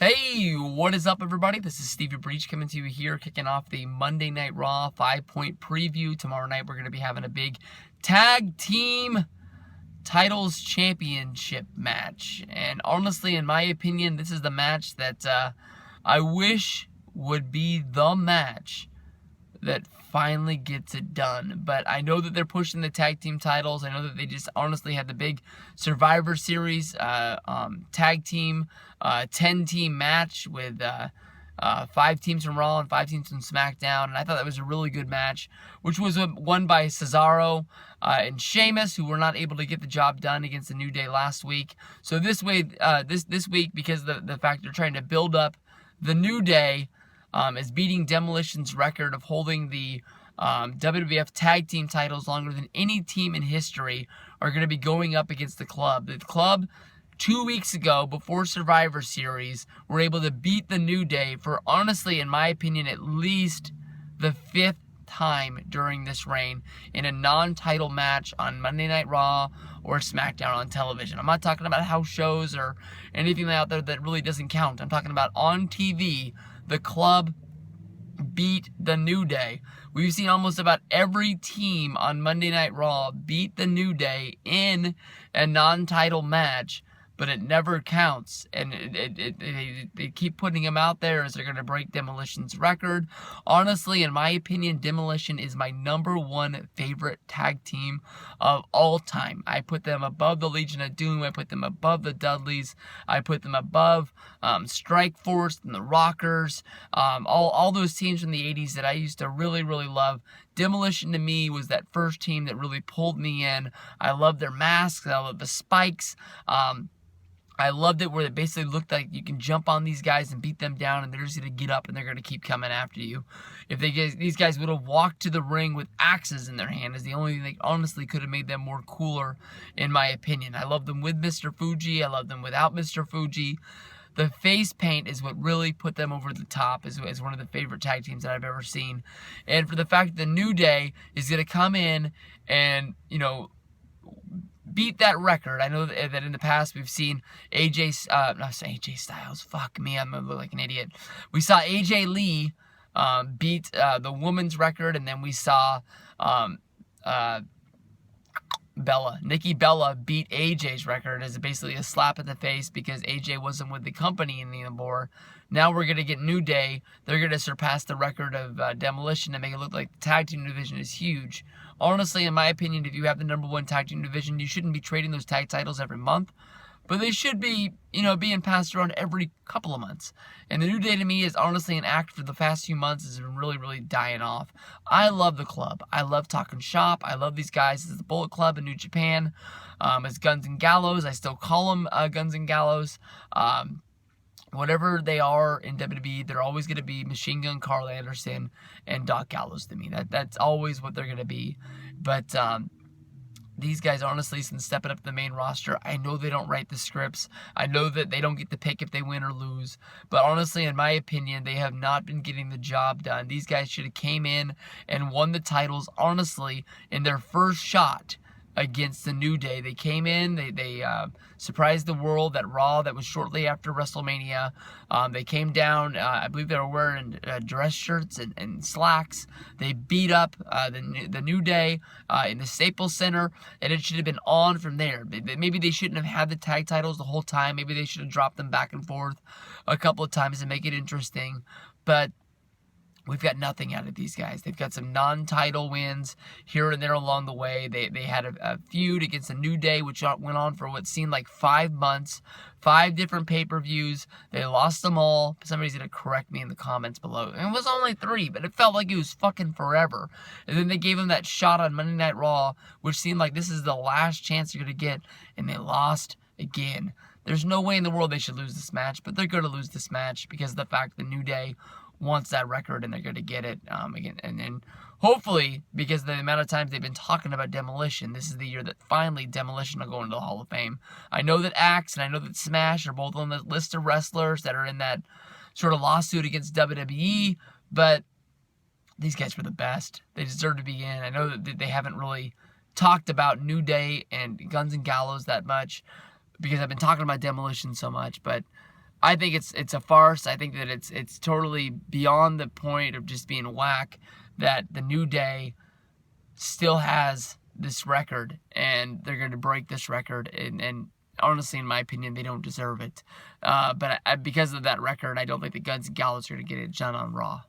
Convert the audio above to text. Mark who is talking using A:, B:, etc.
A: Hey, what is up, everybody? This is Stevie Breach coming to you here, kicking off the Monday Night Raw 5-point preview. Tomorrow night, we're going to be having a big tag team titles championship match. And honestly, in my opinion, this is the match that I wish would be the match that finally gets it done. But I know that they're pushing the tag team titles. I know that they just honestly had the big Survivor Series tag team 10-team match with 5 teams from Raw and 5 teams from SmackDown, and I thought that was a really good match, which was won by Cesaro and Sheamus, who were not able to get the job done against the New Day last week. So this week, because the fact they're trying to build up the New Day, is beating Demolition's record of holding the WWF tag team titles longer than any team in history, are going to be going up against the Club. The Club, 2 weeks ago, before Survivor Series, were able to beat the New Day for, honestly, in my opinion, at least the 5th time during this reign in a non-title match on Monday Night Raw or SmackDown on television. I'm not talking about house shows or anything out there that really doesn't count. I'm talking about on TV. The Club beat the New Day. We've seen almost about every team on Monday Night Raw beat the New Day in a non-title match, but it never counts, and they keep putting them out there as they're going to break Demolition's record. Honestly, in my opinion, Demolition is my #1 favorite tag team of all time. I put them above the Legion of Doom. I put them above the Dudleys. I put them above Strike Force and the Rockers. All those teams from the 80s that I used to really, really love. Demolition to me was that first team that really pulled me in. I love their masks. I love the spikes. I loved it where it basically looked like you can jump on these guys and beat them down, and they're just going to get up and they're going to keep coming after you. If these guys would have walked to the ring with axes in their hand, is the only thing that honestly could have made them more cooler, in my opinion. I love them with Mr. Fuji. I love them without Mr. Fuji. The face paint is what really put them over the top as one of the favorite tag teams that I've ever seen. And for the fact that the New Day is going to come in and, beat that record. I know that in the past we've seen AJ Styles. Fuck me, I'm gonna look like an idiot. We saw AJ Lee beat the women's record, and then we saw Nikki Bella beat AJ's record as basically a slap in the face because AJ wasn't with the company anymore. Now we're going to get New Day. They're going to surpass the record of Demolition and make it look like the tag team division is huge. Honestly, in my opinion, if you have the #1 tag team division, you shouldn't be trading those tag titles every month. But they should be, being passed around every couple of months. And the New Day to me is honestly an act for the past few months has been really, really dying off. I love the Club. I love talking shop. I love these guys as the Bullet Club in New Japan. As Guns and Gallows. I still call them Guns and Gallows. Whatever they are in WWE, they're always going to be Machine Gun Carl Anderson and Doc Gallows to me. That's always what they're going to be. But these guys, honestly, since stepping up to the main roster, I know they don't write the scripts. I know that they don't get to pick if they win or lose. But honestly, in my opinion, they have not been getting the job done. These guys should have came in and won the titles, honestly, in their first shot against the New Day. They came in, they surprised the world at Raw. That was shortly after WrestleMania. They came down, I believe they were wearing dress shirts and slacks. They beat up the New Day in the Staples Center, and it should have been on from there. Maybe they shouldn't have had the tag titles the whole time. Maybe they should have dropped them back and forth a couple of times to make it interesting. But we've got nothing out of these guys. They've got some non-title wins here and there along the way. They had a feud against the New Day, which went on for what seemed like 5 months, 5 different pay-per-views. They lost them all. Somebody's going to correct me in the comments below. It was only 3, but it felt like it was fucking forever. And then they gave them that shot on Monday Night Raw, which seemed like this is the last chance they're going to get, and they lost again. There's no way in the world they should lose this match, but they're going to lose this match because of the fact the New Day wants that record and they're going to get it again. And then hopefully, because of the amount of times they've been talking about Demolition, this is the year that finally Demolition will go into the Hall of Fame. I know that Axe and I know that Smash are both on the list of wrestlers that are in that sort of lawsuit against WWE, but these guys were the best. They deserve to be in. I know that they haven't really talked about New Day and Guns and Gallows that much because I've been talking about Demolition so much, but I think it's a farce. I think that it's totally beyond the point of just being whack that the New Day still has this record, and they're going to break this record, and honestly, in my opinion, they don't deserve it. But because of that record, I don't think the Guns and Gallows are going to get it done on Raw.